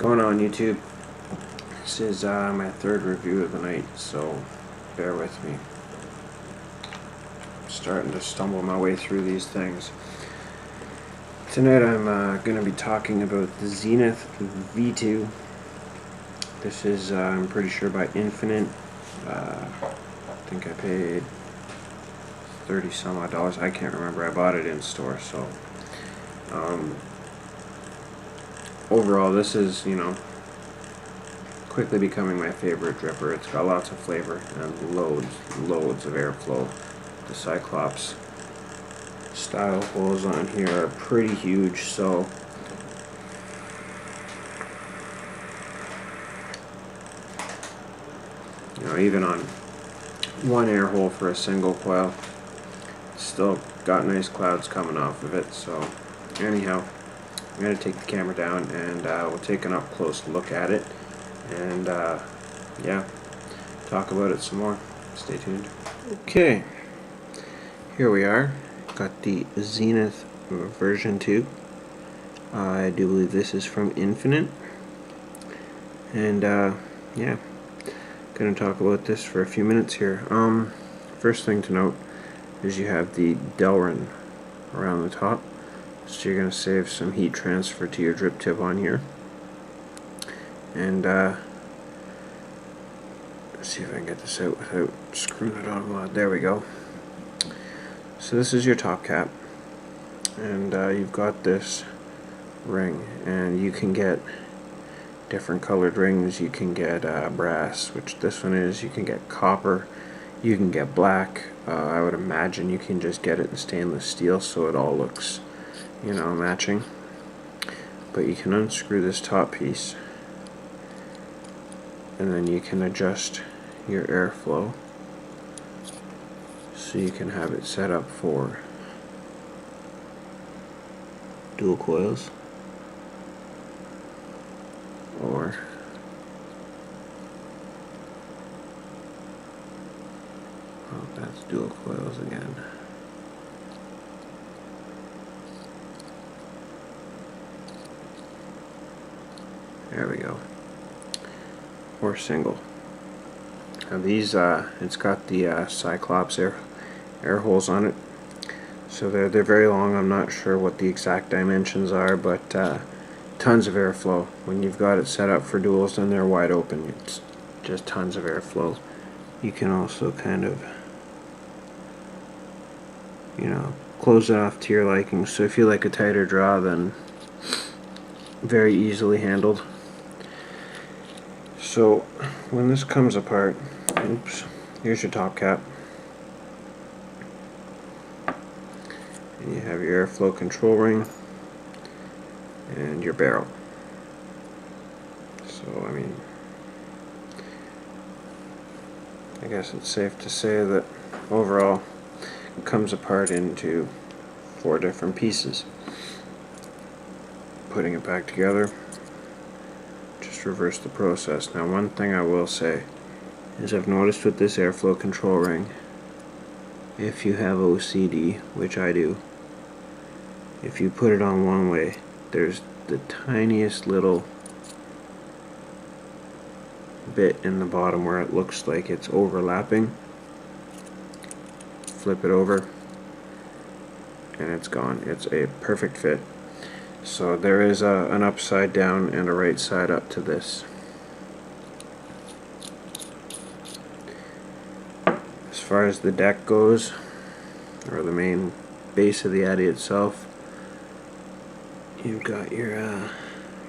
Going on YouTube. This is my third review of the night, so bear with me. I'm starting to stumble my way through these things. Tonight I'm going to be talking about the Zenith V2. This is, I'm pretty sure, by Infinite. I think I paid $30 some odd. I can't remember. I bought it in store, so overall, this is, quickly becoming my favorite dripper. It's got lots of flavor and loads of airflow. The Cyclops style holes on here are pretty huge, so even on one air hole for a single coil, it's still got nice clouds coming off of it. So anyhow, I'm going to take the camera down and we'll take an up close look at it and yeah, talk about it some more. Stay tuned. Okay, here we are. Got the Zenith version 2. I do believe this is from Infinite, and yeah, gonna talk about this for a few minutes here. First thing to note is you have the Delrin around the top, so you're gonna save some heat transfer to your drip tip on here. And let's see if I can get this out without screwing it on a lot. There we go. So this is your top cap, and you've got this ring, and you can get different colored rings. You can get brass, which this one is. You can get copper. You can get black. I would imagine you can just get it in stainless steel, so it all looks, matching. But you can unscrew this top piece, and then you can adjust your airflow so you can have it set up for dual coils, or that's dual coils again. There we go. Or single. Now these, it's got the Cyclops air holes on it, so they're very long. I'm not sure what the exact dimensions are, but tons of airflow. When you've got it set up for duals and they're wide open, it's just tons of airflow. You can also kind of, close it off to your liking. So if you like a tighter draw, then very easily handled. So when this comes apart, oops, here's your top cap, and you have your airflow control ring and your barrel. So I guess it's safe to say that overall it comes apart into 4 different pieces. Putting it back together, just reverse the process. Now, one thing I will say is I've noticed with this airflow control ring, if you have OCD, which I do, if you put it on one way, there's the tiniest little bit in the bottom where it looks like it's overlapping. Flip it over and it's gone. It's a perfect fit. So there is an upside down and a right side up to this. As far as the deck goes, or the main base of the Addy itself, you've got your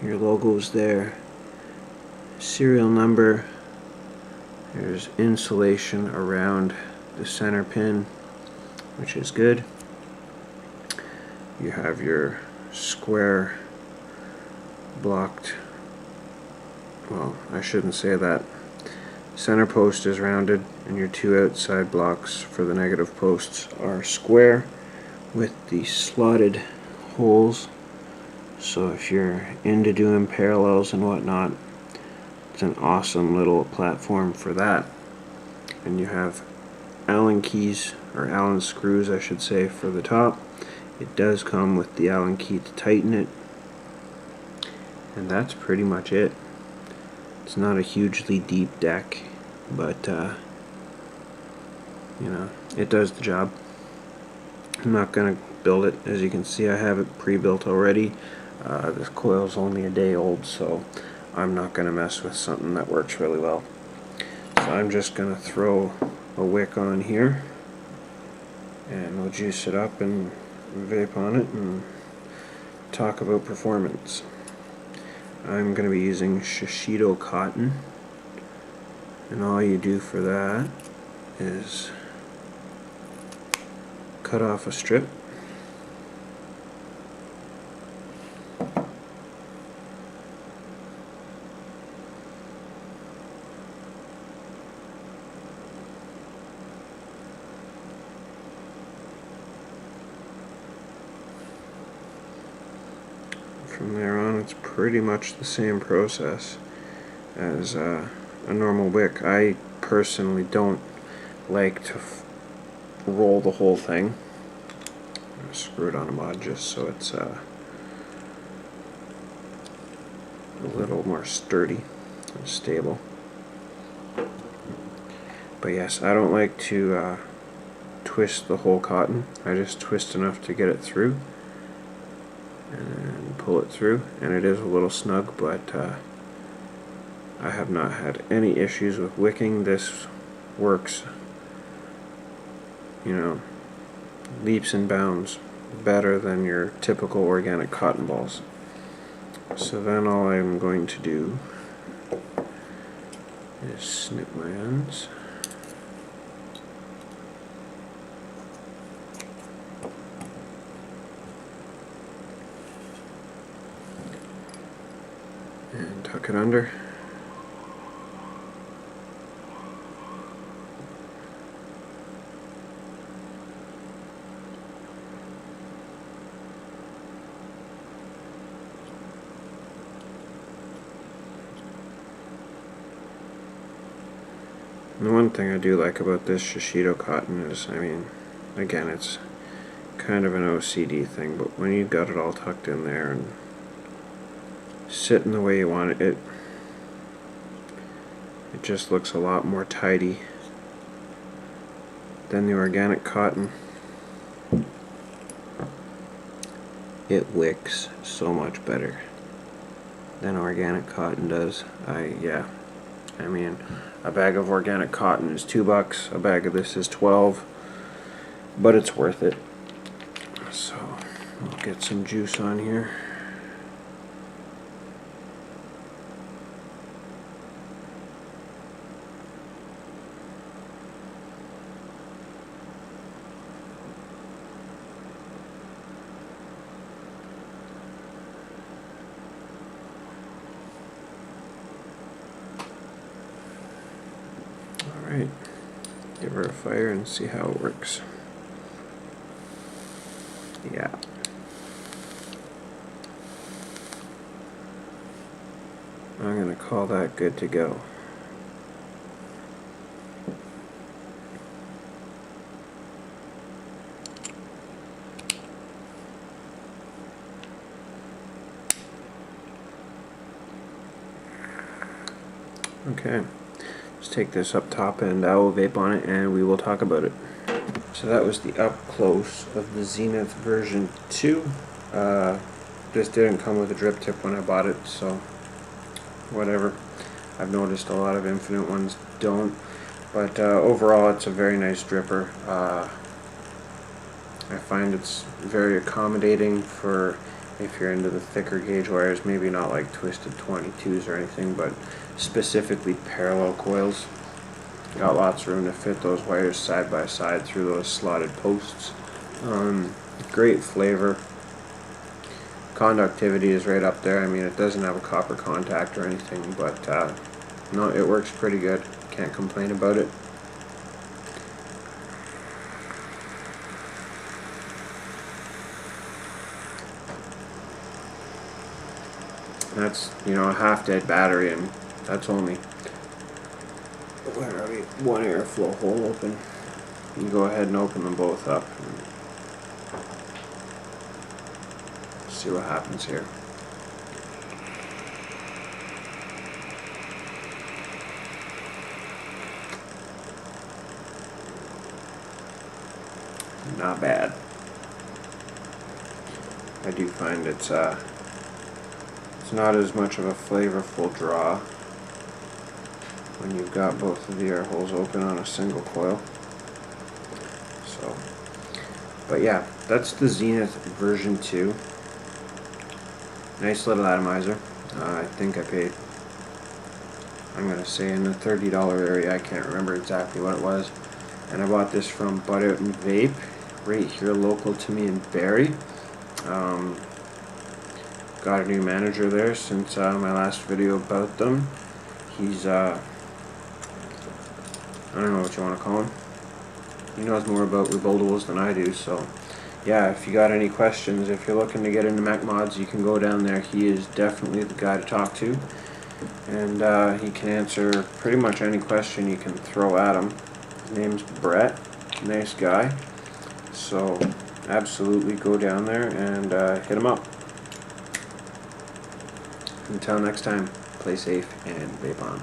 logos there, serial number, there's insulation around the center pin, which is good. You have your square blocked, well, I shouldn't say that. Center post is rounded, and your 2 outside blocks for the negative posts are square with the slotted holes. So if you're into doing parallels and whatnot, it's an awesome little platform for that. And you have Allen keys, or Allen screws I should say, for the top. It does come with the Allen key to tighten it, And that's pretty much it. It's not a hugely deep deck, but you know, it does the job. I'm not gonna build it. As you can see, I have it pre-built already. This coil is only a day old, so I'm not gonna mess with something that works really well. So I'm just gonna throw a wick on here, and we'll juice it up and vape on it and talk about performance. I'm going to be using Shishido cotton, and all you do for that is cut off a strip, from there on it's pretty much the same process as a normal wick. I personally don't like to roll the whole thing. I'm going to screw it on a mod just so it's a little more sturdy and stable. But yes, I don't like to twist the whole cotton. I just twist enough to get it through and pull it through, and it is a little snug, but I have not had any issues with wicking. This works, you know, leaps and bounds better than your typical organic cotton balls. So then all I'm going to do is snip my ends. And tuck it under. And the one thing I do like about this Shishido cotton is, I mean, again, it's kind of an OCD thing, but when you've got it all tucked in there and sitting the way you want it, it just looks a lot more tidy than the organic cotton. It wicks so much better than organic cotton does. I mean, a bag of organic cotton is $2, a bag of this is 12, but it's worth it. So we'll get some juice on here. Alright, give her a fire and see how it works. Yeah. I'm going to call that good to go. Okay. Let's take this up top and I will vape on it and we will talk about it. So that was the up close of the Zenith version 2. This didn't come with a drip tip when I bought it, so whatever. I've noticed a lot of Infinite ones don't, but overall it's a very nice dripper. I find it's very accommodating for if you're into the thicker gauge wires, maybe not like twisted 22s or anything, but specifically parallel coils. Got lots of room to fit those wires side by side through those slotted posts. Great flavor. Conductivity is right up there. I mean, it doesn't have a copper contact or anything, but no, it works pretty good. Can't complain about it. That's, you know, a half-dead battery, and that's only, where are we? One airflow hole open. You go ahead and open them both up and see what happens here. not bad. I do find it's not as much of a flavorful draw when you've got both of the air holes open on a single coil. So, but yeah, that's the Zenith version 2. Nice little atomizer. I think I paid, I'm going to say in the $30 area, I can't remember exactly what it was. And I bought this from Butt Out and Vape, right here local to me in Barrie. Got a new manager there since my last video about them. He's, I don't know what you want to call him. He knows more about rebuildables than I do, so yeah, if you got any questions, if you're looking to get into mech mods, you can go down there. He is definitely the guy to talk to, and he can answer pretty much any question you can throw at him. His name's Brett, nice guy, so absolutely go down there and hit him up. Until next time, play safe and vape on.